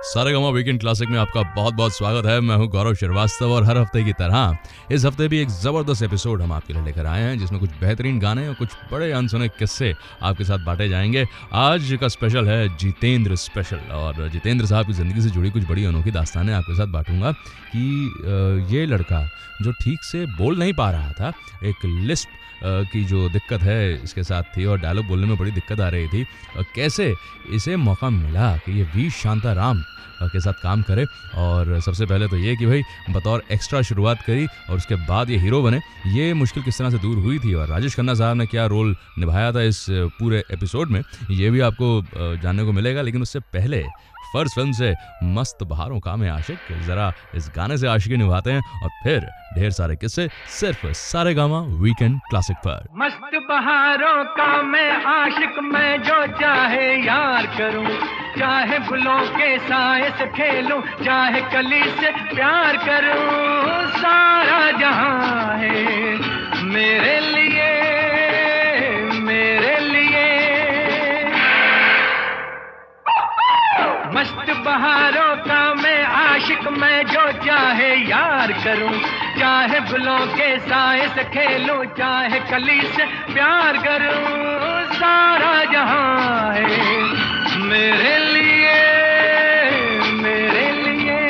Saregama weekend classic में आपका बहुत बहुत स्वागत है। मैं हूं गौरव श्रीवास्तव और हर हफ्ते की तरह इस हफ्ते भी एक ज़बरदस्त एपिसोड हम आपके लिए लेकर आए हैं जिसमें कुछ बेहतरीन गाने और कुछ बड़े अनसुने किस्से आपके साथ बांटे जाएंगे। आज का स्पेशल है जितेंद्र स्पेशल और जितेंद्र साहब की ज़िंदगी से जुड़ी कुछ बड़ी अनोखी दास्तानें आपके साथ बांटूंगा कि ये लड़का जो ठीक से बोल नहीं पा रहा था, एक लिस्प की जो दिक्कत है इसके साथ थी और डायलॉग बोलने में बड़ी दिक्कत आ रही थी, कैसे इसे मौका मिला कि ये वी शांताराम के साथ काम करे। और सबसे पहले तो ये कि भाई बतौर एक्स्ट्रा शुरुआत करी और उसके बाद ये हीरो बने, ये मुश्किल किस तरह से दूर हुई थी और राजेश खन्ना साहब ने क्या रोल निभाया था इस पूरे एपिसोड में, ये भी आपको जानने को मिलेगा। लेकिन उससे पहले फर्ज फिल्म से मस्त बहारों का मैं आशिक, जरा इस गाने से आशिकी निभाते हैं और फिर ढेर सारे किस्से सिर्फ सारेगामा वीकेंड क्लासिक पर। मस्त बहारों का मैं आशिक, मैं जो चाहे यार करूं, चाहे गुलों के साए से खेलूं, चाहे कली से प्यार करूं, सारा जहां है मेरे लिए, मेरे लिए। मस्त बहारों का मैं आशिक, मैं जो चाहे यार करूं, चाहे गुलों के साए से खेलूं, चाहे कली से प्यार करूं, सारा जहां है मेरे लिए, मेरे लिए।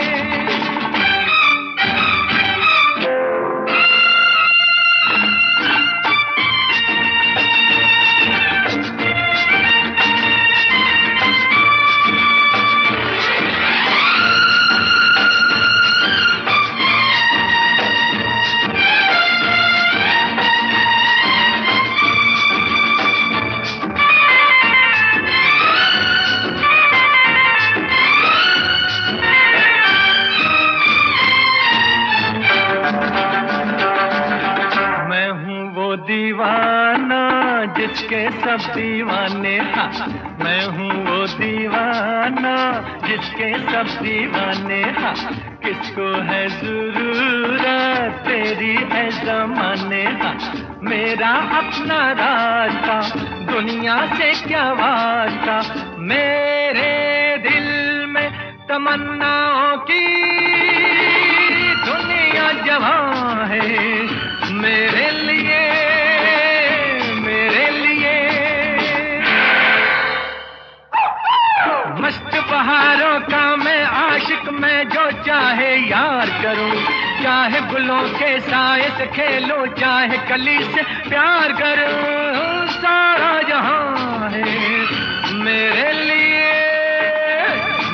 दीवाना जिसके सब दीवाने, हाँ मैं हूँ वो दीवाना जिसके सब दीवाने, हाँ किसको है जरूरत तेरी है ज़माने, हाँ मेरा अपना रास्ता दुनिया से क्या वास्ता, मेरे दिल में तमन्नाओं की दुनिया जवां है मेरे लिए, मेरे लिए। मस्त बहारों का मैं आशिक, मैं जो चाहे यार करूं, चाहे गुलों के साए से खेलूं, चाहे कली से प्यार करूं, सारा जहां है मेरे लिए,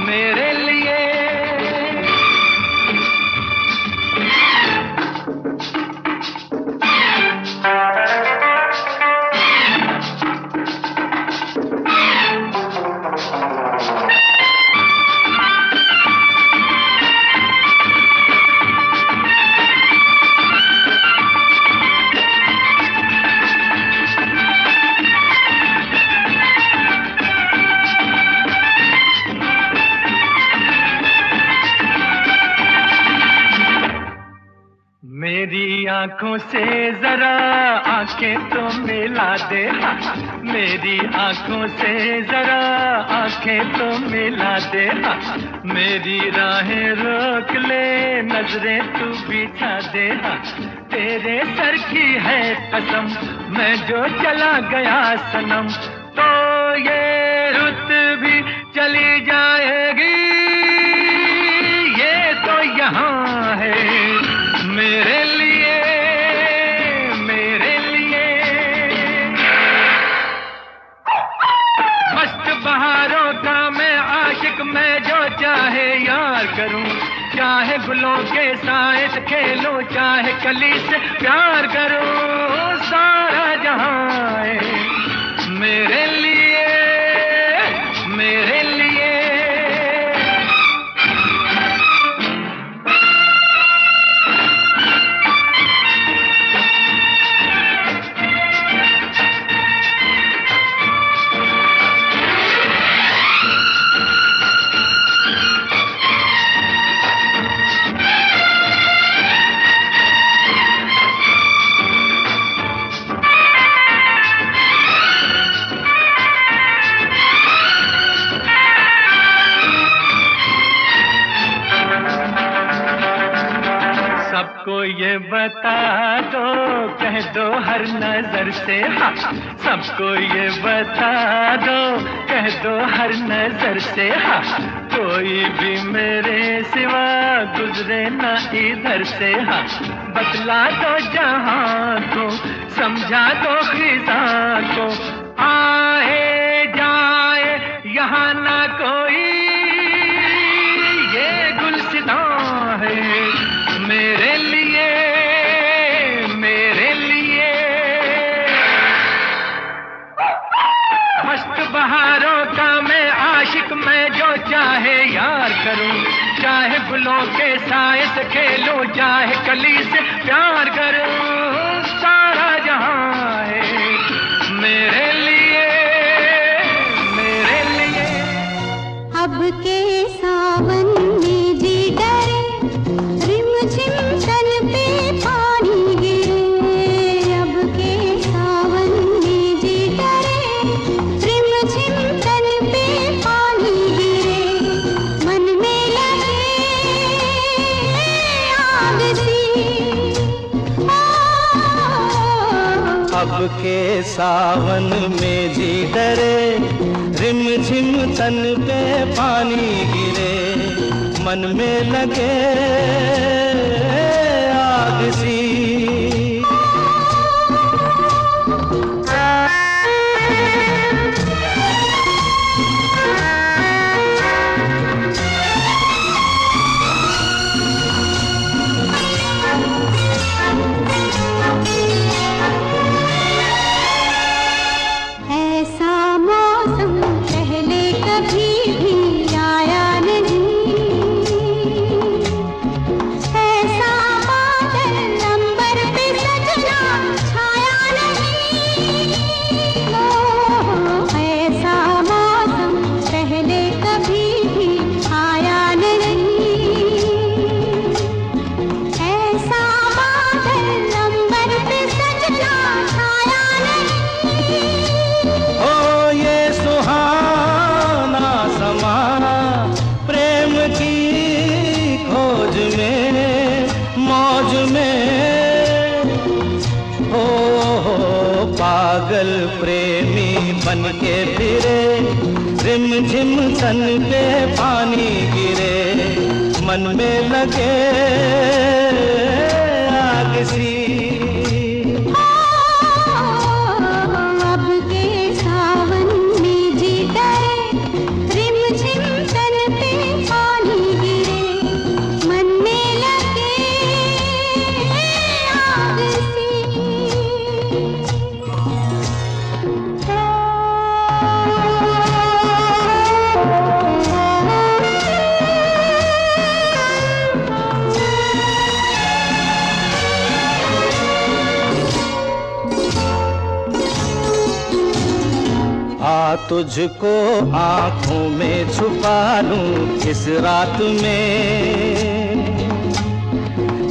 मेरे लिए। मेरी आंखों से जरा आंखें तो मिला दे, मेरी आंखों से जरा आंखें तो मिला दे, मेरी राहें रोक ले, नजरें तू बिछा दे, तेरे सर की है कसम मैं जो चला गया सनम, तो ये रुत भी चली जाएगी, ये तो यहाँ है मेरे लिए, मेरे लिए। मस्त बहारों का मैं आशिक, मैं जो चाहे यार करूं, चाहे गुलों के साए से खेलूं, चाहे कली से प्यार करूं, सारा जहां है मेरे लिए, मेरे लिए। ये बता दो, कह दो हर नजर से, हाँ सबको ये बता दो, कह दो हर नजर से, हाँ कोई भी मेरे सिवा गुजरे ना इधर से, हाँ बतला दो जहां को, समझा दो खिजा को, आए जाए यहाँ ना कोई, ये गुलसितां है मेरे लिए, मेरे लिए। मस्त बहारों का मैं आशिक, मैं जो चाहे यार करूं, चाहे गुलों के साए से खेलूं, चाहे कली से प्यार करूं, सारा जहां है मेरे लिए, मेरे लिए। अब के सावन में जी डरे, रिमझिम तन पे पानी गिरे। अब के सावन में जी डरे, रिमझिम तन पे पानी गिरे। मन में लगे आग सी, अब के सावन में जी डरे, रिमझिम तन पे पानी गिरे। मन में लगे आग सी। पागल प्रेमी बन के फिरे, रिमझिम तन पे पानी गिरे। मन में लगे आग सी। अब के सावन में जी डरे, रिमझिम तन पे पानी गिरे। मन में लगे आग सी। आ तुझको आँखों में छुपा लूं इस रात में।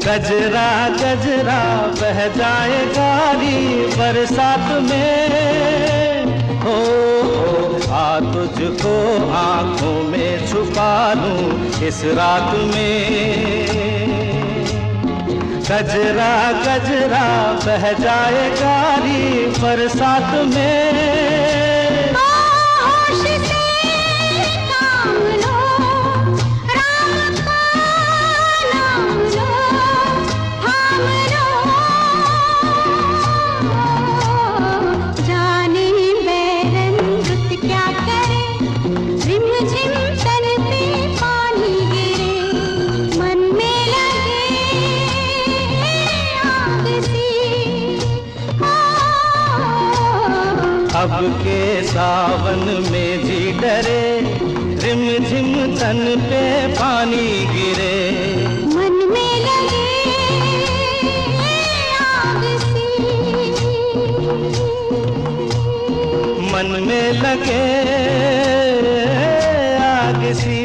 गजरा गजरा बह जाए गारी बरसात में। हो आ तुझको आँखों में छुपा लूं इस रात में। गजरा गजरा बह जाए गारी बरसात में। अब के सावन में जी डरे, रिमझिम तन पे पानी गिरे। मन में लगे आग सी। मन में लगे आग सी।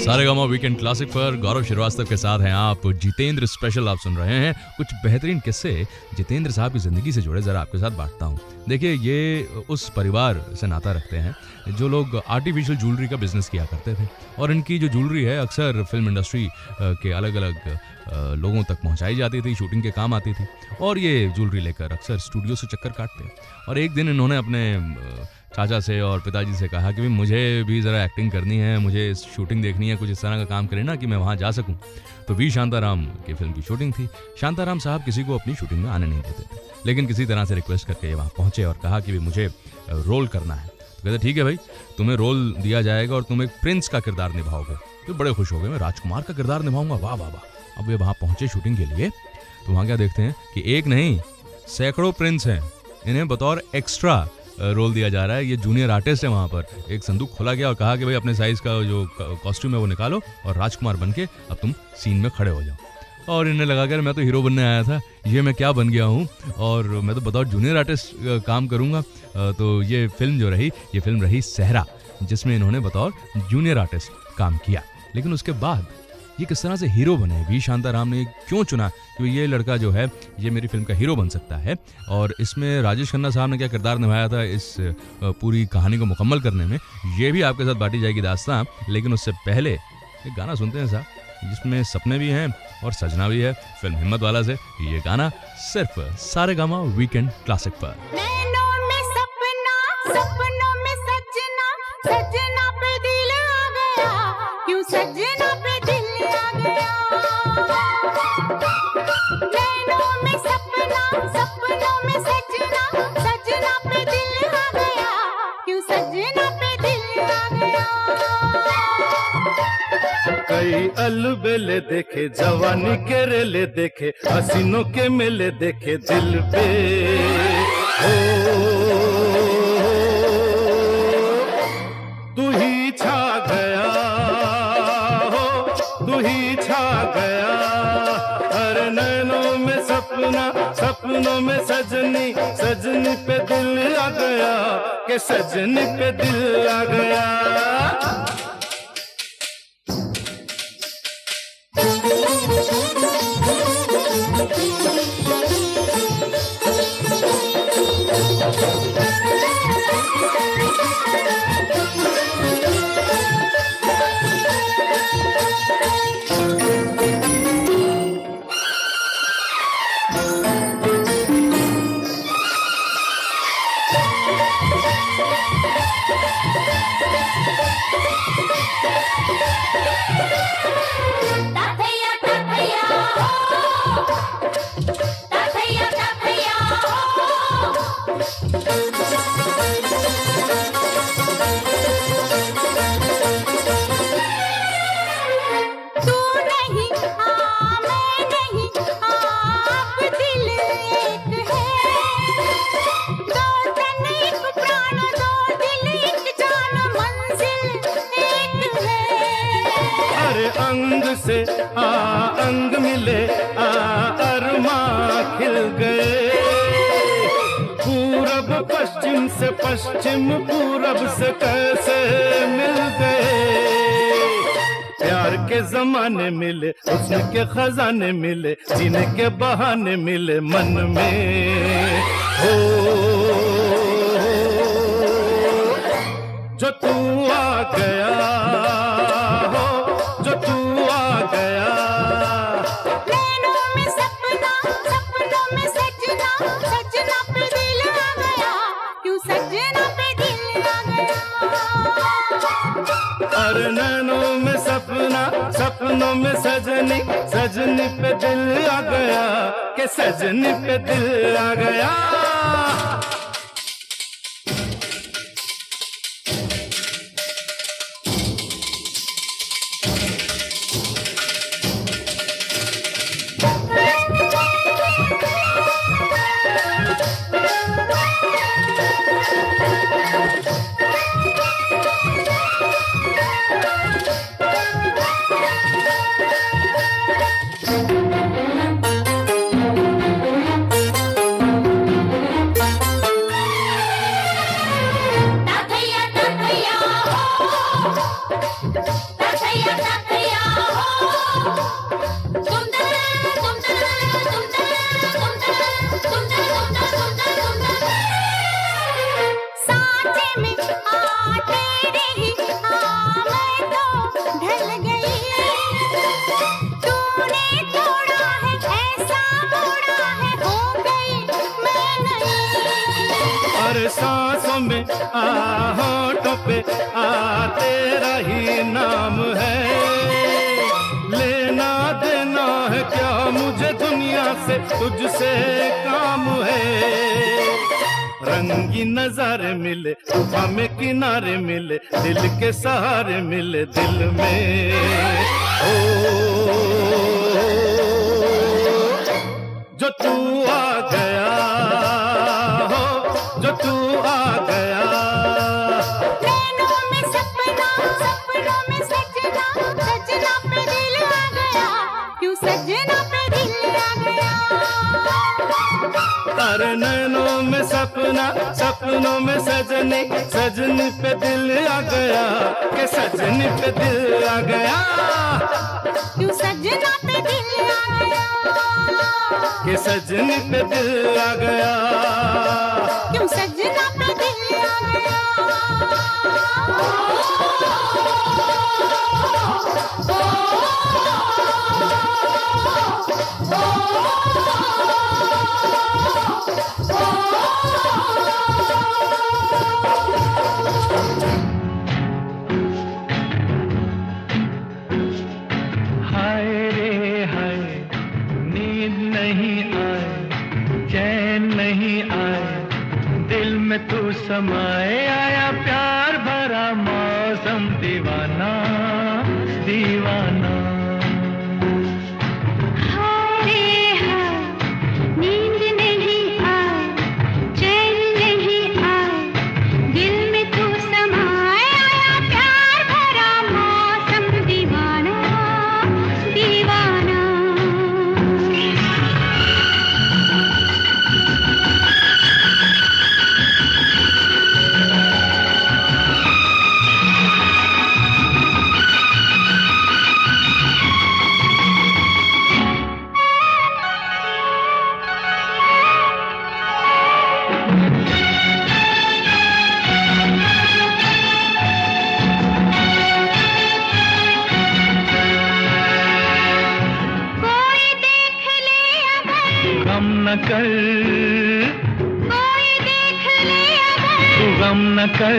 सारेगामा वीकेंड क्लासिक पर गौरव श्रीवास्तव के साथ हैं आप। जितेंद्र स्पेशल आप सुन रहे हैं। कुछ बेहतरीन किस्से जितेंद्र साहब की ज़िंदगी से जुड़े ज़रा आपके साथ बांटता हूँ। देखिए, ये उस परिवार से नाता रखते हैं जो लोग आर्टिफिशियल ज्वेलरी का बिजनेस किया करते थे, और इनकी जो ज्वेलरी है अक्सर फिल्म इंडस्ट्री के अलग अलग लोगों तक पहुंचाई जाती थी, शूटिंग के काम आती थी, और ये ज्वेलरी लेकर अक्सर स्टूडियो से चक्कर काटते हैं। और एक दिन इन्होंने अपने चाचा से और पिताजी से कहा कि भाई मुझे भी ज़रा एक्टिंग करनी है, मुझे शूटिंग देखनी है, कुछ इस तरह का काम करें ना कि मैं वहाँ जा सकूँ। तो वी शांताराम की फिल्म की शूटिंग थी। शांताराम साहब किसी को अपनी शूटिंग में आने नहीं देते थे, लेकिन किसी तरह से रिक्वेस्ट करके वहाँ पहुँचे और कहा कि भाई मुझे रोल करना है। तो कहते ठीक है भाई, तुम्हें रोल दिया जाएगा और तुम एक प्रिंस का किरदार निभाओगे। तो बड़े खुश हो गए, मैं राजकुमार का किरदार निभाऊंगा, वाह वाह वाह। अब वे वहाँ पहुँचे शूटिंग के लिए, तो वहाँ क्या देखते हैं कि एक नहीं सैकड़ों प्रिंस हैं, इन्हें बतौर एक्स्ट्रा रोल दिया जा रहा है। ये जूनियर आर्टिस्ट है। वहाँ पर एक संदूक खोला गया और कहा कि भाई अपने साइज़ का जो कॉस्ट्यूम है वो निकालो और राजकुमार बन के अब तुम सीन में खड़े हो जाओ। और इन्हें लगा कर मैं तो हीरो बनने आया था, ये मैं क्या बन गया हूँ, और मैं तो बतौर जूनियर आर्टिस्ट काम करूँगा। तो ये फिल्म जो रही, ये फिल्म रही सहरा, जिसमें इन्होंने बतौर जूनियर आर्टिस्ट काम किया। लेकिन उसके बाद ये किस तरह से हीरो बने, वी शांताराम ने क्यों चुना कि ये लड़का जो है ये मेरी फिल्म का हीरो बन सकता है, और इसमें राजेश खन्ना साहब ने क्या किरदार निभाया था इस पूरी कहानी को मुकम्मल करने में, ये भी आपके साथ बांटी जाएगी दास्तां। लेकिन उससे पहले एक गाना सुनते हैं साहब, जिसमें सपने भी हैं और सजना भी है, फिल्म हिम्मत वाला से। ये गाना सिर्फ सारेगामा वीकेंड क्लासिक पर। नैनों में सपना, सपनों में सजना, सजना पे दिल आ गया, क्यों सजना पे दिल आ गया। नैनों में सपना, सपनों में सजना, सजना पे दिल आ गया, क्यों सजना पे दिल आ गया। कई अलबेले देखे, जवानी के रेले देखे, हसीनों के मेले देखे दिल पे। तू ही छा गया हो, तू ही छा गया। हर नैनों में सपना, सपनों में सजनी, सजनी पे दिल आ गया, के सजनी पे दिल आ गया। ताथैया ताथैया हो, ताथैया ताथैया हो। तू नहीं मैं नहीं, आप दिल एक है। दो तन एक प्राण, दो दिल एक जान, मंजिल एक है। हर अंग से अंग मिले, अरमां खिल गए। पूरब पश्चिम से पश्चिम, पूरब से कैसे मिल गए। प्यार के जमाने मिले, हुस्न के खजाने मिले, जीने के बहाने मिले मन में। हो जो तू आ गया हो, जो तू आ गया। नैनों में सपना, सपनों में सजना, सजना पे दिल आ गया, क्यों सजना पे दिल आ गया। अरे नैनों में सपना, सपनों में सजनी, सजनी पे दिल आ गया, के सजनी पे दिल आ गया। ताथैया ताथैया हो, ताथैया ताथैया होठों पे तेरा ही नाम है। लेना देना है क्या मुझे दुनिया से, तुझसे काम है। रंगी नजारे मिले, हमें किनारे मिले, दिल के सहारे मिले दिल में। ओ जो तू आ गया हो, जो तू आ गया। नैनों में सपना, सपनों में सजना, सजना पे दिल आ गया, क्यों सजना पे दिल आ गया। अरे नैनों में सपना, सपनों में सजनी, सजनी पे दिल आ गया, के सजनी पे दिल आ गया, क्यों सजना पे दिल आ गया, के सजनी पे दिल आ गया, क्यों सजना पे दिल आ गया। हाय रे हाय, नींद नहीं आए, चैन नहीं आए, दिल में तू समाए, आया प्यार भरा मौसम दीवाना दीवाना। हाय रे हाय, नींद नहीं आए, चैन नहीं आए, दिल में तू समाए, आया प्यार भरा मौसम दीवाना दीवाना। कोई देख ले अगर, गम न कर, कोई देख ले अगर, तू गम न कर,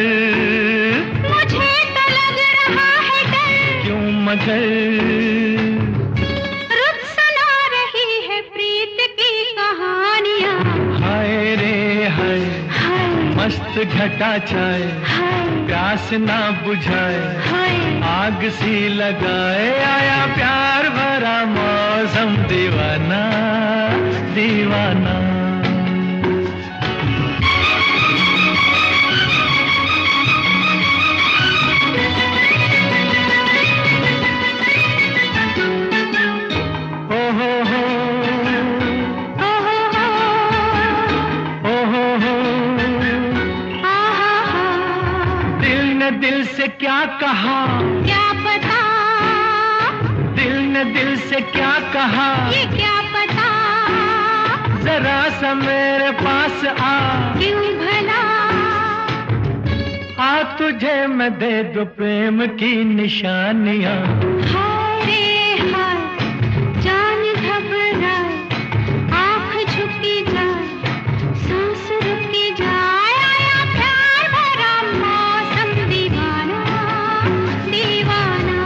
मुझे तो लग रहा है डर, क्यों मगर। रुत सुना रही है प्रीत की कहानियाँ। हाय रे हाय, हाय मस्त घटा छाए, हाय प्यास ना बुझाए, हाय, आग सी लगाए, आया प्यार भरा मौसम दीवाना दीवाना। ओ हो हो, ओ हो हो, ओ हो हो, आ हा हा, दिल ने दिल से क्या कहा, क्या पता, दिल ने दिल से क्या कहा, ये क्या पता, जरा सा मेरे पास आ, क्यों भला, आ तुझे मैं दे दूं प्रेम की निशानियां। हाय रे हाय, जान घबराए, आँख झुकी जाए, सांस रुकी जाए, आया प्यार भरा मौसम दीवाना दीवाना।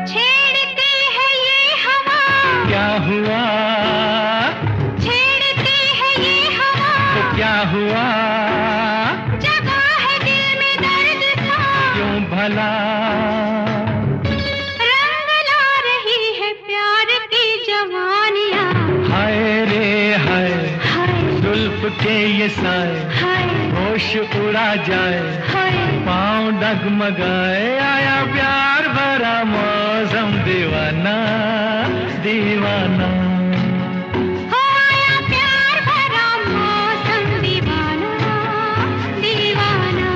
छेड़ती है ये हवा, क्या हुआ, छेड़ती है ये हवा, तो क्या हुआ, जगा है दिल में दर्द सा, क्यों भला। रंग ला रही है प्यार की जवानियाँ। हाय रे हाय, हाय जुल्फ के ये साए, हाय होश उड़ा जाए, हाय, पाँव डगमगाए, आया प्यार भरा मौसम दीवाना दीवाना। हो आया प्यार भरा मौसम दीवाना दीवाना।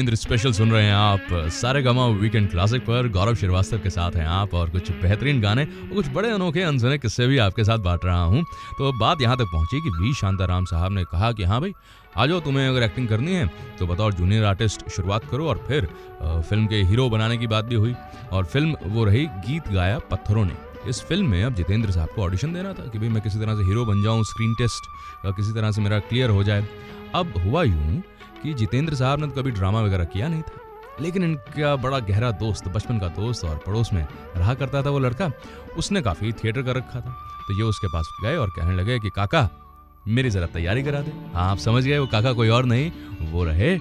जितेंद्र स्पेशल सुन रहे हैं आप सारेगामा वीकेंड क्लासिक पर। गौरव श्रीवास्तव के साथ हैं आप और कुछ बेहतरीन गाने और कुछ बड़े अनोखे अनसुने किस्से भी आपके साथ बांट रहा हूं। तो बात यहां तक पहुंची कि वी शांताराम साहब ने कहा कि हाँ भाई आ जाओ, तुम्हें अगर एक्टिंग करनी है तो बतौर जूनियर आर्टिस्ट शुरुआत करो। और फिर फिल्म के हीरो बनाने की बात भी हुई और फिल्म वो रही गीत गाया पत्थरों ने। इस फिल्म में अब जितेंद्र साहब को ऑडिशन देना था कि भाई मैं किसी तरह से हीरो बन जाऊं, स्क्रीन टेस्ट किसी तरह से मेरा क्लियर हो जाए। अब हुआ यूं कि जितेंद्र साहब ने तो कभी ड्रामा वगैरह किया नहीं था, लेकिन इनका बड़ा गहरा दोस्त, बचपन का दोस्त और पड़ोस में रहा करता था वो लड़का, उसने काफ़ी थिएटर कर रखा था। तो ये उसके पास गए और कहने लगे कि काका मेरी ज़रा तैयारी करा दे। हाँ, आप समझ गए, वो काका कोई और नहीं, वो रहे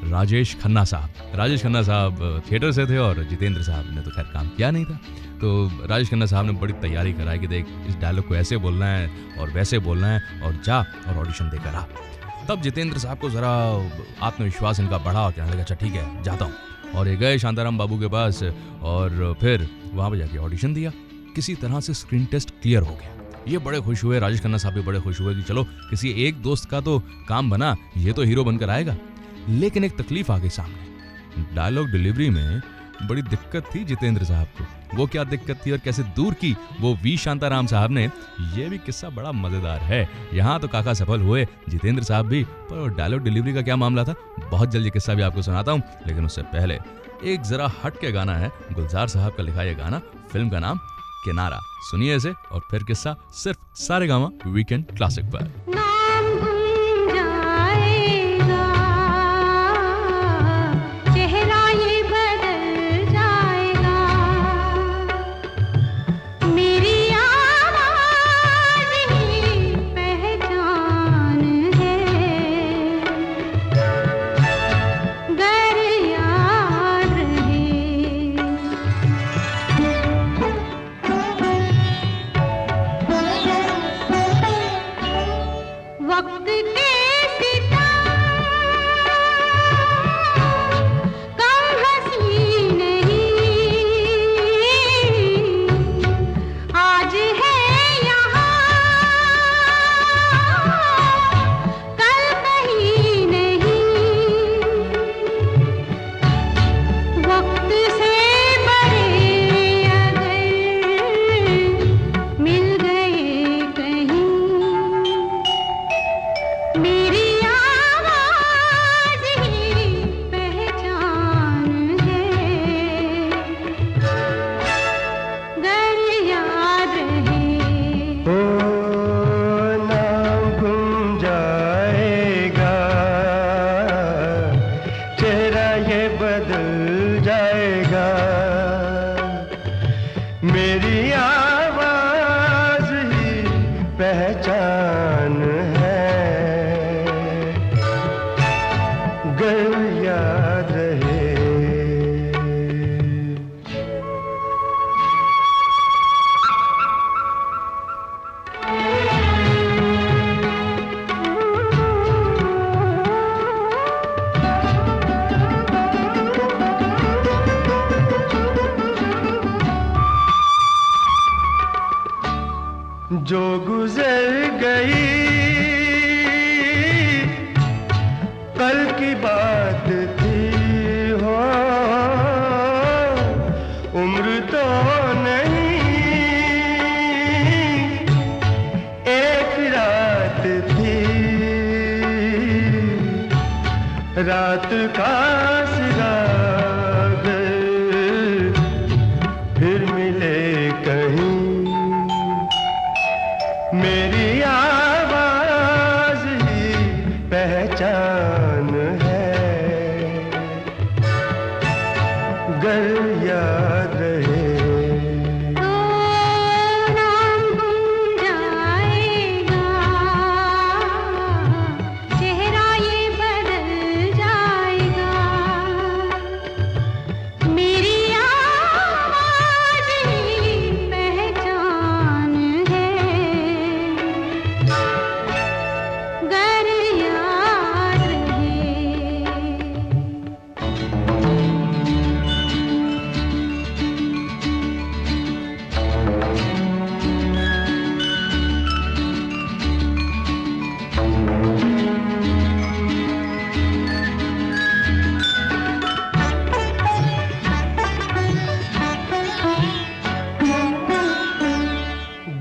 राजेश खन्ना साहब। राजेश खन्ना साहब थिएटर से थे और जितेंद्र साहब ने तो खैर काम किया नहीं था। तो राजेश खन्ना साहब ने बड़ी तैयारी कराई कि देख इस डायलॉग को ऐसे बोलना है और वैसे बोलना है और जा और ऑडिशन देकर आ। तब जितेंद्र साहब को ज़रा आत्मविश्वास इनका बढ़ा और कहने लगा अच्छा ठीक है जाता हूँ। और ये गए शांताराम बाबू के पास और फिर वहाँ पर जाके ऑडिशन दिया। किसी तरह से स्क्रीन टेस्ट क्लियर हो गया। ये बड़े खुश हुए, राजेश खन्ना साहब भी बड़े खुश हुए कि चलो किसी एक दोस्त का तो काम बना, ये तो हीरो बनकर आएगा। लेकिन एक तकलीफ आ गई सामने। डायलॉग डिलीवरी में बड़ी दिक्कत थी जितेंद्र साहब को। वो क्या दिक्कत थी और कैसे दूर की वो वी शांताराम साहब ने, ये भी किस्सा बड़ा मजेदार है। यहाँ तो काका सफल हुए, जितेंद्र साहब भी, पर डायलॉग डिलीवरी का क्या मामला था बहुत जल्दी किस्सा भी आपको सुनाता हूँ। लेकिन उससे पहले एक जरा हट के गाना है, गुलजार साहब का लिखा यह गाना, फिल्म का नाम किनारा। सुनिए इसे और फिर किस्सा सिर्फ सारेगामा वीकेंड क्लासिक पर। नाम गुम जाएगा, चेहरा ये बदल जाएगा, मेरी आवाज़ ही पहचान है, गर याद रहे। वक्त के सितम कम हंसी नहीं, आज है यहाँ कल कहीं नहीं, वक्त से बड़े अगर मिल गए कहीं, मेरी आवाज़ ही पहचान है, गर याद रहे। ओ नाम गुम जाएगा, चेहरा ये बदल जाएगा, मेरी आवाज़ ही पहचान है, गर याद रहे। जो गुजर गई कल की बात थी, हो उम्र तो नहीं एक रात थी, रात का सिरा फिर मिले कहीं, मेरी आवाज़ ही पहचान है, गर याद रहे। ओ नाम गुम जाएगा, चेहरा ये बदल जाएगा,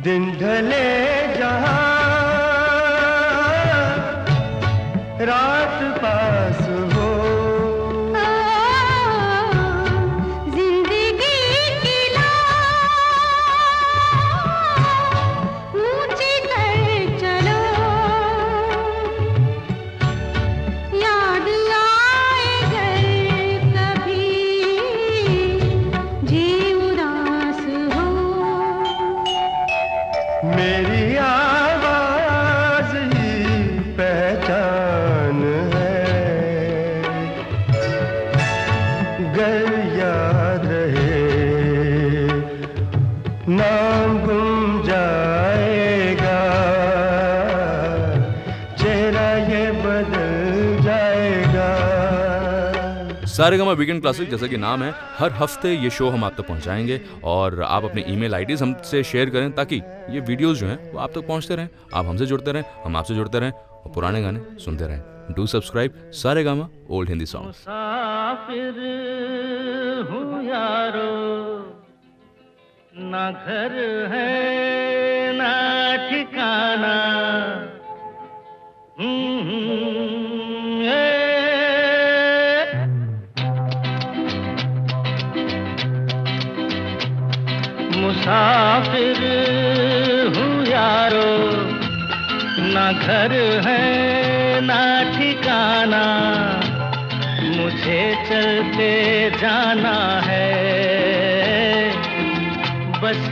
दिन ढले जहां रात पास हो, जिंदगी की लहर ऊंची कर चलो, याद आए घर कभी जी उदास हो। मेरी आवाज ही पहचान है, गर याद रहे नाम गुम जाएगा, चेहरा ये बदल जाएगा। सारेगामा वीकेंड क्लासिक जैसा कि नाम है, हर हफ्ते ये शो हम आप तक पहुंचाएंगे और आप अपनी ईमेल आईडीज हमसे शेयर करें ताकि ये वीडियोस जो हैं वो आप तक पहुंचते रहें, आप हमसे जुड़ते रहें, हम आपसे जुड़ते रहें और पुराने गाने सुनते रहें। Do subscribe Saregama old Hindi song. मुसाफिर हूँ यारो, ना घर है ना ठिकाना, मुसाफिर हूँ यारो, ना घर है ना ठिकाना, मुझे चलते जाना है, बस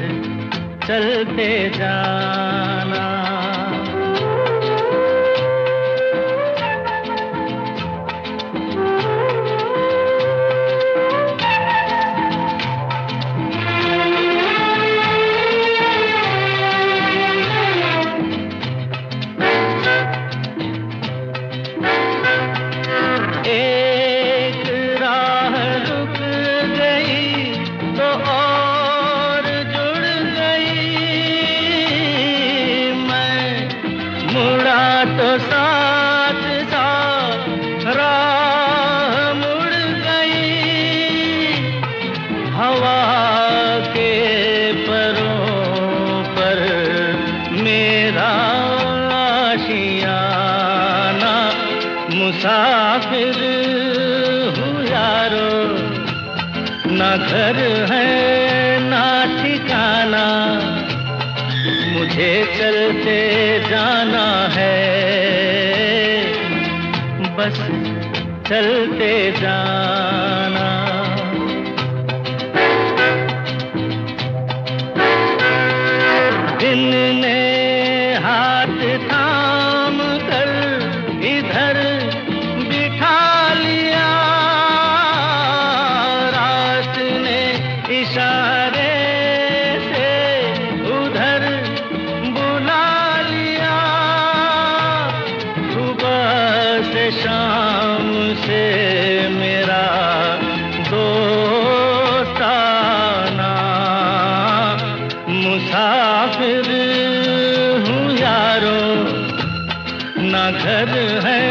चलते जाना। एक राह रुक गई तो और जुड़ गई, मैं मुड़ा तो साथ साथ राह मुड़ गई, हवा के परों पर मेरा आशियाना, मुसाफिर हूँ यारो, ना घर है ना ठिकाना, मुझे चलते जाना है, बस चलते जाना। दिन ने हाथ थाम कर इधर बिठा लिया, रात ने इशारे से उधर बुला लिया, सुबह से शाम से मेरा दोस्ताना, मुसाफिर हूँ यारो, ना घर है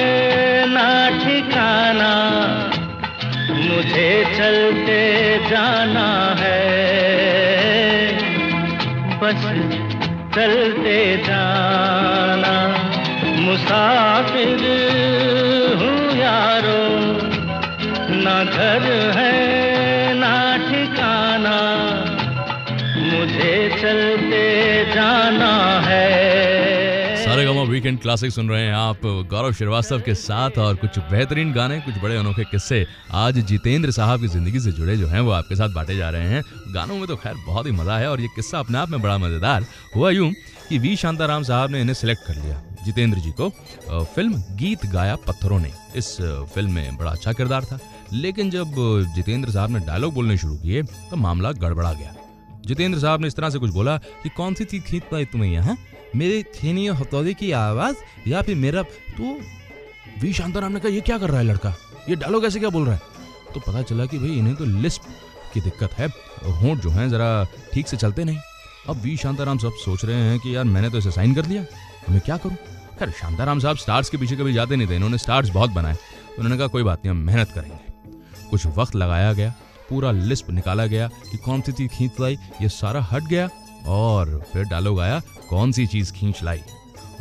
ना ठिकाना, मुझे चलते जाना है, बस चलते जाना। मुसाफिर हूँ यारो, ना घर है ना ठिकाना, मुझे चलते जाना है। सारेगामा वीकेंड क्लासिक सुन रहे हैं आप गौरव श्रीवास्तव के साथ, और कुछ बेहतरीन गाने, कुछ बड़े अनोखे किस्से आज जितेंद्र साहब की जिंदगी से जुड़े जो हैं वो आपके साथ बांटे जा रहे हैं। गानों में तो खैर बहुत ही मजा है और ये किस्सा अपने आप में बड़ा मजेदार हुआ। यूं कि वी शांताराम साहब ने इन्हें सिलेक्ट कर लिया, जितेंद्र जी को, फिल्म गीत गाया पत्थरों ने। इस फिल्म में बड़ा अच्छा किरदार था, लेकिन जब जितेंद्र साहब ने डायलॉग बोलने शुरू किए तो मामला गड़बड़ा गया। जितेंद्र साहब ने इस तरह से कुछ बोला कि कौन सी चीज खींच पाई तुम्हें यहाँ, मेरे छेनी और हथौड़ी की आवाज या फिर मेरा। तो वी शांताराम ने कहा ये क्या कर रहा है लड़का, ये डायलॉग ऐसे क्या बोल रहा है। तो पता चला कि भाई इन्हें तो लिस्प की दिक्कत है, होंठ जो हैं जरा ठीक से चलते नहीं। अब वी शांताराम साहब सोच रहे हैं कि यार मैंने तो इसे साइन कर लिया, मैं क्या करूं। खैर शांताराम साहब स्टार्स के पीछे कभी जाते नहीं थे, इन्होंने स्टार्स बहुत बनाए, तो उन्होंने कहा कोई बात नहीं, हम मेहनत करेंगे। कुछ वक्त लगाया गया, पूरा लिस्प निकाला गया कि कौन सी चीज खींच लाई, ये सारा हट गया। और फिर डायलॉग आया, कौन सी चीज खींच लाई।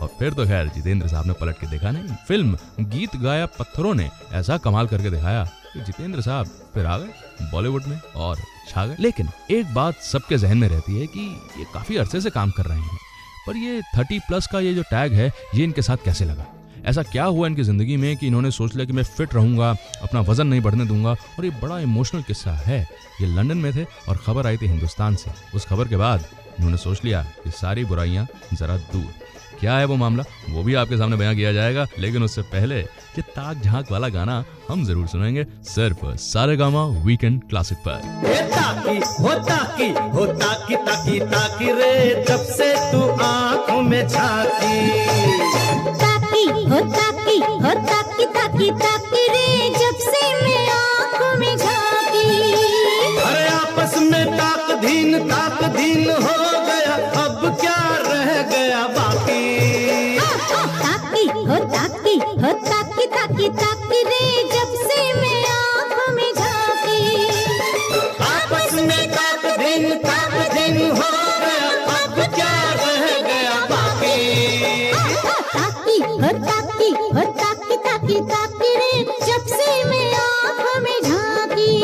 और फिर तो खैर जितेंद्र साहब ने पलट के देखा नहीं। फिल्म गीत गाया पत्थरों ने ऐसा कमाल करके दिखाया कि जितेंद्र साहब फिर आ गए बॉलीवुड में और छा गए। लेकिन एक बात सबके जहन में रहती है कि ये काफी अरसे से काम कर रहे हैं, पर ये 30+ का ये जो टैग है ये इनके साथ कैसे लगा? ऐसा क्या हुआ इनकी जिंदगी में कि इन्होंने सोच लिया कि मैं फिट रहूंगा, अपना वजन नहीं बढ़ने दूंगा। और ये बड़ा इमोशनल किस्सा है। ये लंदन में थे और खबर आई थी हिंदुस्तान से। उस खबर के बाद इन्होंने सोच लिया कि सारी बुराइयां जरा दूर। क्या है वो मामला, वो भी आपके सामने बयां किया जाएगा। लेकिन उससे पहले ये ताक झांक वाला गाना हम जरूर सुनेंगे सिर्फ सारेगामा वीकेंड क्लासिक पर। ताकी ताकी ताकी रे, जब से तू आंखों में झांकी। ताकी ताकी रे, जब से मैं आँखों में झांकी। अरे आपस में ताक धीन हो गया, अब क्या रह गया बाकी। ताकी रे, जब से मैं आँखों में झांकी। आपस में ताक धीन हो गया, अब क्या रह गया बाकी। ताकी रे, जब से मैं आँखों में झांकी।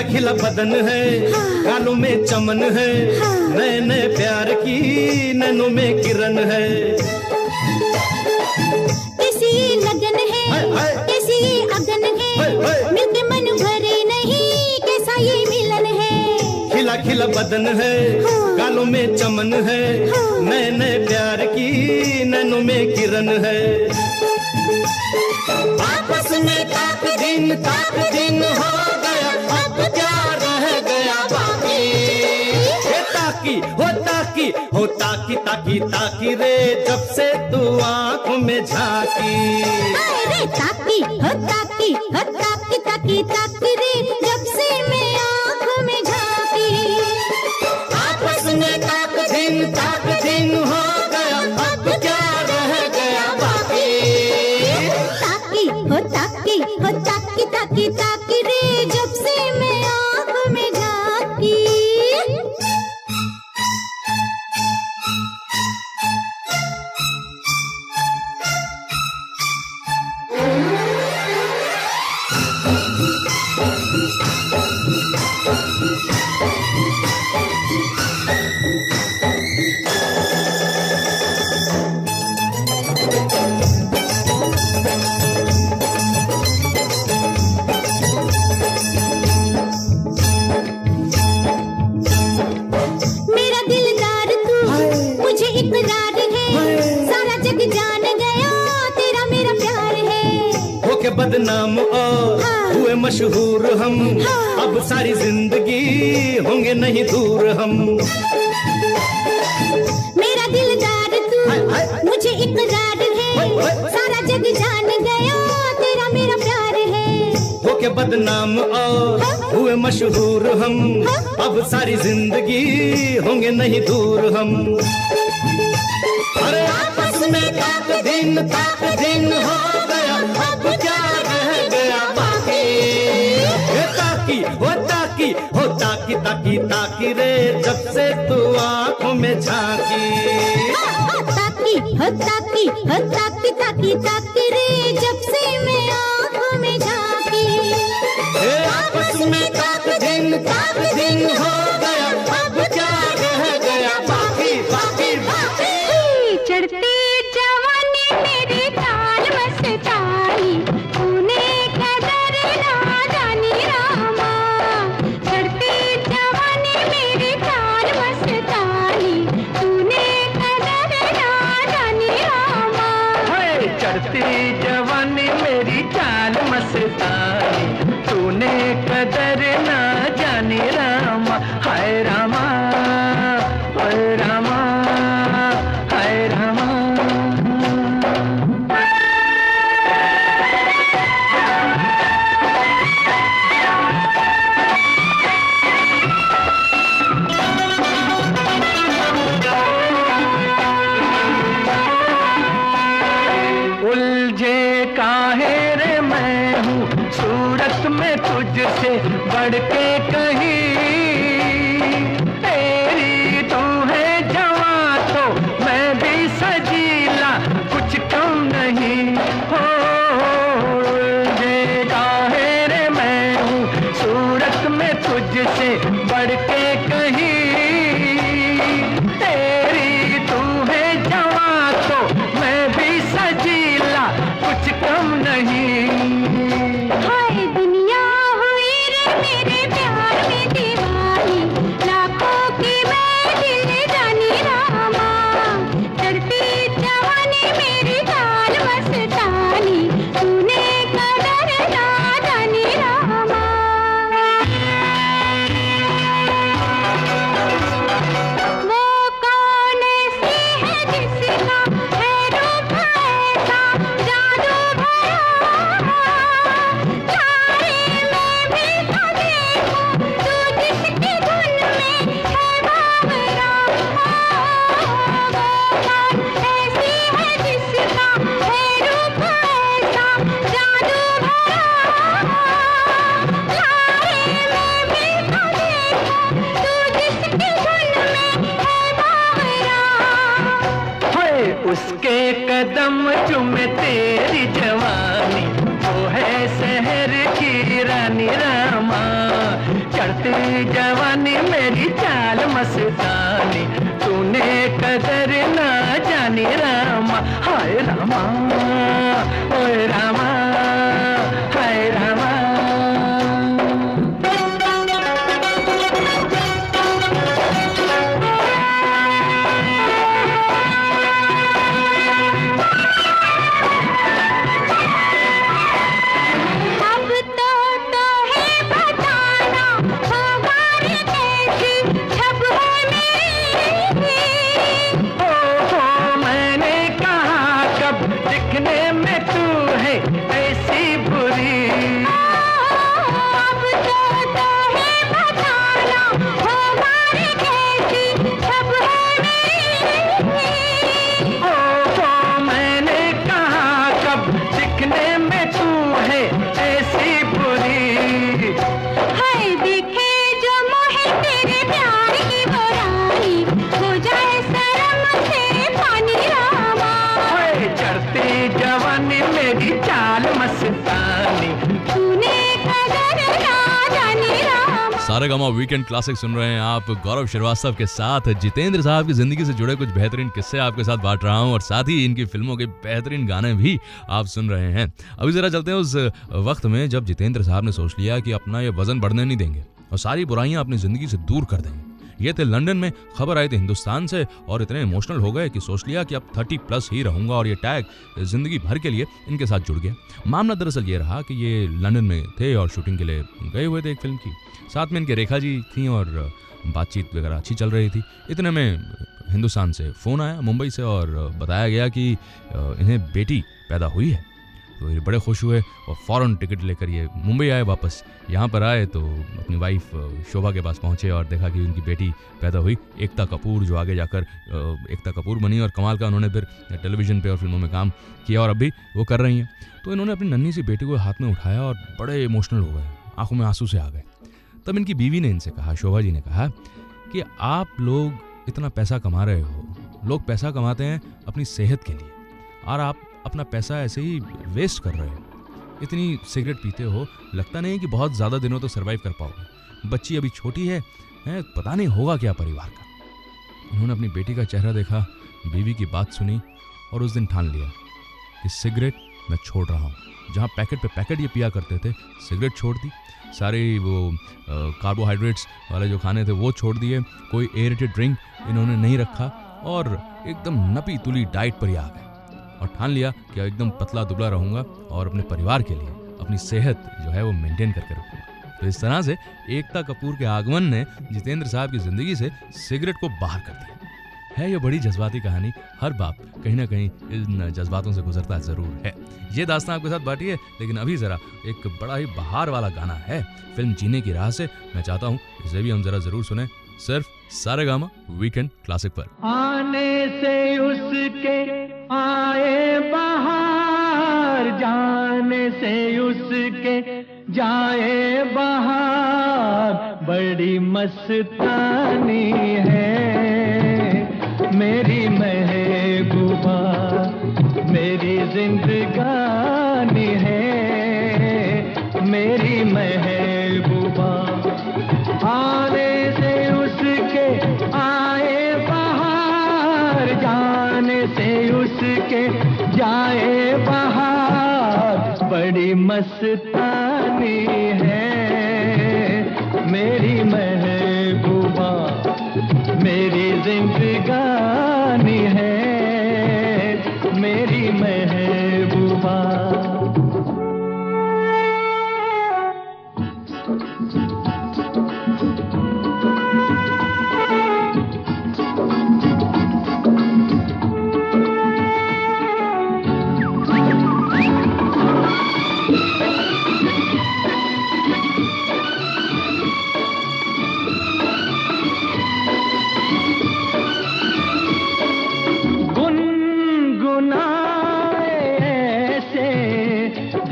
खिला बदन है, गालों में चमन है, नए नए प्यार की नैनों में किरण है। कैसी लगन है, कैसी अगन है, मिलके मन भरे नहीं, कैसा ये मिलन है। खिला खिला बदन है, गालों में चमन है, नए नए प्यार की नैनों में किरण है। आपस में ताक दिन हो गया, अब क्या रह गया बाकी। ताकी रे, जब से तू आंखों में झांकी। अरे ताकी रे, जब से मैं आँखों में झांकी। आपस में ताक दिन हो गया, अब क्या रह गया बाकी। ताकी रे, जब से मैं आँखों में झांकी। बदनाम और हुए मशहूर हम, अब सारी जिंदगी होंगे नहीं दूर हम। मेरा दिलदार तू, मुझे इकरार है, सारा जग जान गया तेरा मेरा प्यार है। होके बदनाम और हुए मशहूर हम, अब सारी जिंदगी होंगे नहीं दूर हम। अरे आपस में ताक दिन हो गया, अब क्या रह गया बाकी। ताकी रे, जब से तू आंखों में झांकी। ताकी रे, जब से मैं आँखों में झांकी। आपस में ताक दिन हो गया, अब क्या रह गया बाकी। चढ़ते जवानी मेरी ताल मस्ताई, तूने कदर ना जानी रामा। चढ़ते जवानी मेरी ताल मस्ताई, तूने कदर ना चढ़ती जवानी मेरी चाल मस्तानी, तूने कदर ना जानी रामा, हाय रामा, हाय रामा, हाय रामा। उलझे काहे रे मैं हूँ सूरत में तुझसे बढ़ के कहीं, तेरी तू है जवां तो मैं भी सजीला, कुछ कम नहीं हो। उलझे काहे रे मैं हूँ सूरत में तुझसे बढ़ के कहीं, तेरी तू है जवां तो मैं भी सजीला, कुछ कम नहीं। हाय दुनिया हुई रे मेरे प्यार में दीवानी, लाखों की मैं दिल जानी रामा, चढ़ती जवानी मेरी चाल मस्तानी, तूने कदर ना जानी रामा। वो कौन सी है जिसका है रूप ऐसा जादू भरा, तारे में भी तो देखूं तू जिसकी धुन में है बावरा। वो कौन ऐसी है जिसका है रूप ऐसा जादू भरा, तारे में भी तो देखूं तू जिसकी धुन में है बावरा। हाय उसके कदम चूमे तेरी जवानी, वो है शहर की रानी रामा, चढ़ती जवानी मेरी चाल मस्तानी, तूने कदर ना जानी रामा, हाय रामा, ओए रामा, हाय रामा। अब तो है बताना होगा रे कैसी छब है मेरी। ओहो मैंने कहा कब दिखने में तू है ऐसी बुरी, अब तो है बताना होगा रे कैसी छब है मेरी। ओहो मैंने कहा कब दिखने में तू है ऐसी बुरी। हाय देखे जो मोहे तेरे प्यार की बुराई, हो जाए शर्म से पानी रामा, हाय चढ़ती जवानी मेरी चाल मस्तानी, तूने कदर ना जानी रामा। सारेगामा वीकेंड क्लासिक सुन रहे हैं आप गौरव श्रीवास्तव के साथ। जितेंद्र साहब की जिंदगी से जुड़े कुछ बेहतरीन किस्से आपके साथ बांट रहा हूं और साथ ही इनकी फिल्मों के बेहतरीन गाने भी आप सुन रहे हैं। अभी जरा चलते हैं उस वक्त में जब जितेंद्र साहब ने सोच लिया कि अपना ये वजन बढ़ने नहीं देंगे और सारी बुराइयां अपनी जिंदगी से दूर कर देंगे। ये थे लंदन में, खबर आई थी हिंदुस्तान से और इतने इमोशनल हो गए कि सोच लिया कि अब 30+ ही रहूंगा और ये टैग जिंदगी भर के लिए इनके साथ जुड़ गया। मामला दरअसल ये रहा कि ये लंदन में थे और शूटिंग के लिए गए हुए थे एक फिल्म की, साथ में इनके रेखा जी थी और बातचीत वगैरह अच्छी चल रही थी। इतने में हिंदुस्तान से फ़ोन आया मुंबई से और बताया गया कि इन्हें बेटी पैदा हुई है। तो ये बड़े खुश हुए और फ़ौरन टिकट लेकर ये मुंबई आए वापस। यहाँ पर आए तो अपनी वाइफ शोभा के पास पहुँचे और देखा कि उनकी बेटी पैदा हुई, एकता कपूर, जो आगे जाकर एकता कपूर बनी और कमाल का उन्होंने फिर टेलीविज़न पे और फिल्मों में काम किया और अभी वो कर रही हैं। तो इन्होंने अपनी नन्ही सी बेटी को हाथ में उठाया और बड़े इमोशनल हो गए, आंखों में आंसू से आ गए। तब इनकी बीवी ने इनसे कहा, शोभा जी ने कहा कि आप लोग इतना पैसा कमा रहे हो, लोग पैसा कमाते हैं अपनी सेहत के लिए और आप अपना पैसा ऐसे ही वेस्ट कर रहे हो। इतनी सिगरेट पीते हो, लगता नहीं कि बहुत ज़्यादा दिनों तो सर्वाइव कर पाओगे। बच्ची अभी छोटी है, पता नहीं होगा क्या परिवार का। उन्होंने अपनी बेटी का चेहरा देखा, बीवी की बात सुनी और उस दिन ठान लिया कि सिगरेट मैं छोड़ रहा हूँ। जहाँ पैकेट पे पैकेट ये पिया करते थे, सिगरेट छोड़ दी, सारे वो कार्बोहाइड्रेट्स वाले जो खाने थे वो छोड़ दिए, कोई एयरेटेड ड्रिंक इन्होंने नहीं रखा और एकदम नपी तुली डाइट पर ही आ गए। और ठान लिया कि एकदम पतला दुबला रहूंगा और अपने परिवार के लिए अपनी सेहत जो है वो मेंटेन करके रखूंगा। तो इस तरह से एकता कपूर के आगमन ने जितेंद्र साहब की जिंदगी से सिगरेट को बाहर कर दिया। है ये बड़ी जज्बाती कहानी, हर बाप कहीं ना कहीं इन जज्बातों से गुजरता जरूर है। ये दास्तां आपके साथ बांटी है, लेकिन अभी जरा एक बड़ा ही बहार वाला गाना है फिल्म जीने की राह से। मैं चाहता हूँ इसे भी हम जरा जरूर सुने, सिर्फ सारेगामा वीकेंड क्लासिक पर। आने से उसके आए बहार, जाने से उसके जाए बहार, बड़ी मस्तानी है मेरी महबूबा, मेरी जिंदगानी है मेरी महबूबा। आने से उसके आए बहार, जाने से उसके जाए बहार, बड़ी मस्तानी है मेरी महबूबा, मेरी जिंदगानी है मेरी महबूबा।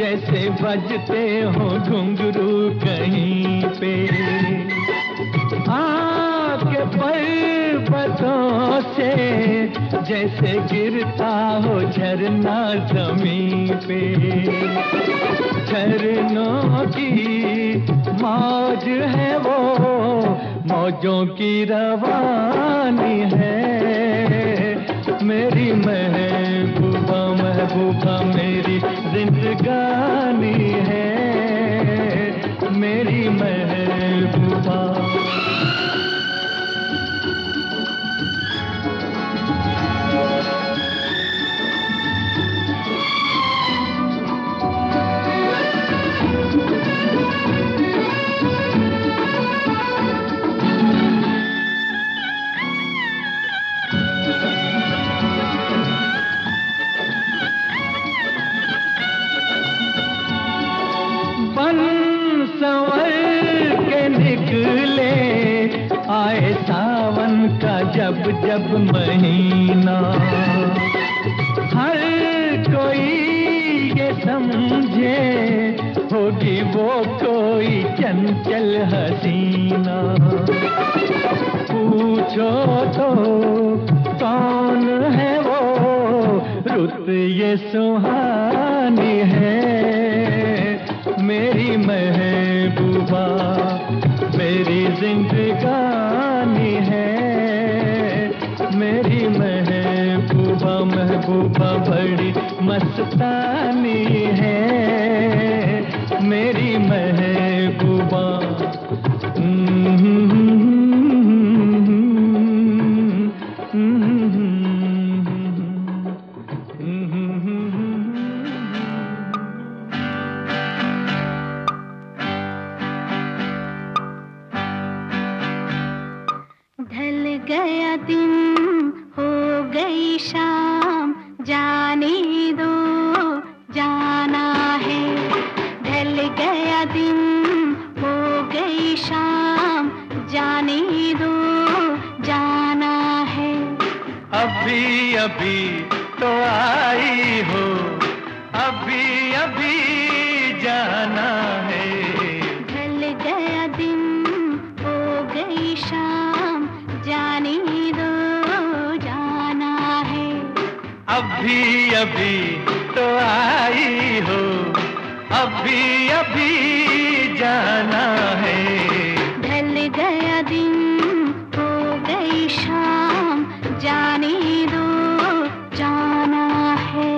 जैसे बजते हो घुंघरू कहीं पे, आपके पर्वतों से जैसे गिरता हो झरना जमीन पे। झरनों की मौज है वो, मौजों की रवानी है मेरी महबूबा, महबूबा मेरी जिंदगानी है मेरी महबूबा। आए सावन का जब जब महीना, हर कोई ये समझे होगी वो कोई चंचल हसीना। पूछो तो कौन है वो, रुत ये सुहानी है मेरी महबूबा, मेरी जिंदगानी है मेरी महबूबा, महबूबा बड़ी मस्तानी है मेरी महबूबा। गया दिन हो गई शाम, जाने दो जाना है। ढल गया दिन हो गई शाम, जाने दो जाना है। अभी अभी तो आई हो, अभी अभी जाना है। ढल गया दिन हो गई शाम, जाने दो जाना है। अभी अभी तो आई हो, अभी अभी जाना है। ढल गया दिन हो गई शाम, जाने दो जाना है।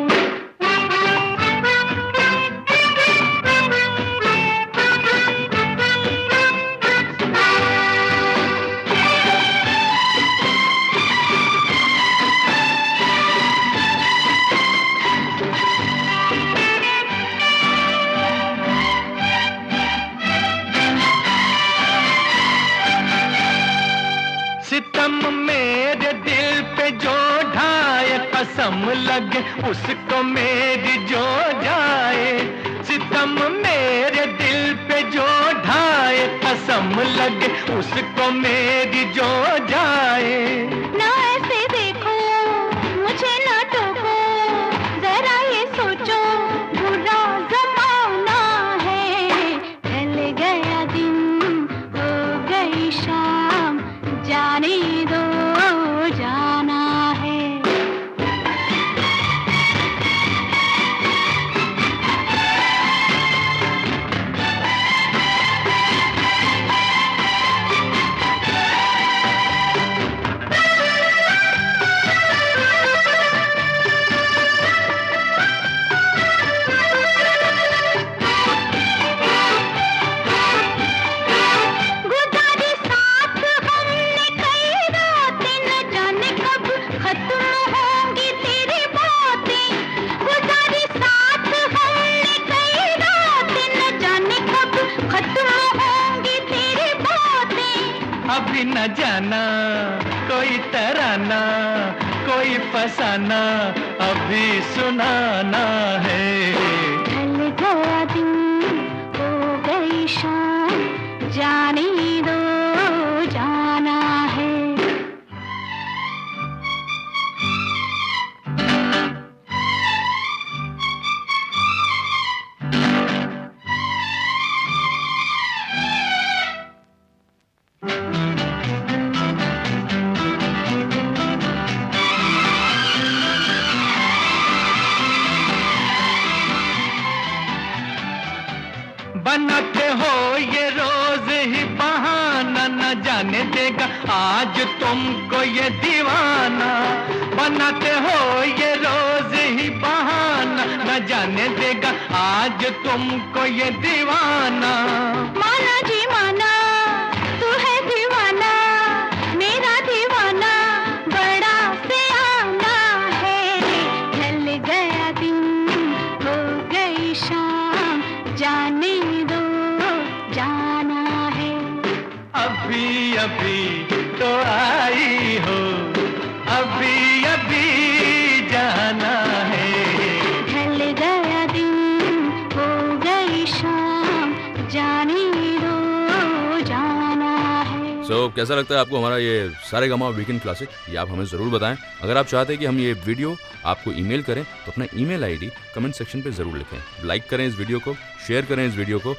पे जो ढाए कसम लगे उसको मेरी जो जाए, सितम मेरे दिल पे जो ढाए कसम लगे उसको मेरी जो जाए। ना ऐसे देखो मुझे ना टोको, जरा ये सोचो बुरा जमाना है। ढल गया दिन हो गई शाम, जाने दो जाना है। गुजारी साथ हमने कई रातें, न जाने कब खत्म होंगी तेरी बातें। गुजारी साथ हमने कई रातें, न जाने कब खत्म होंगी तेरी बातें। अभी न जाना कोई तराना, कोई फसाना अभी सुनाना है। ढल गया दिन हो गई शाम, जाने दो जाना है। बनाते हो ये रोज ही बहाना, न जाने देगा आज तुमको ये दीवाना। बनाते हो ये रोज ही बहाना, न जाने देगा आज तुमको ये दीवाना। माना जी माना, तू है दीवाना, मेरा दीवाना बड़ा सियाना है। ढल गया दिन हो गई शाम, जाने दो जाना है। अभी अभी तो आई हो, अभी अभी जाना है। ढल गया दिन हो गई शाम, जाने दो जाना है। सो कैसा लगता है आपको हमारा ये सारेगामा वीकेंड क्लासिक? ये आप हमें ज़रूर बताएं। अगर आप चाहते हैं कि हम ये वीडियो आपको ईमेल करें तो अपना ईमेल आईडी कमेंट सेक्शन पे ज़रूर लिखें। लाइक करें इस वीडियो को, शेयर करें इस वीडियो को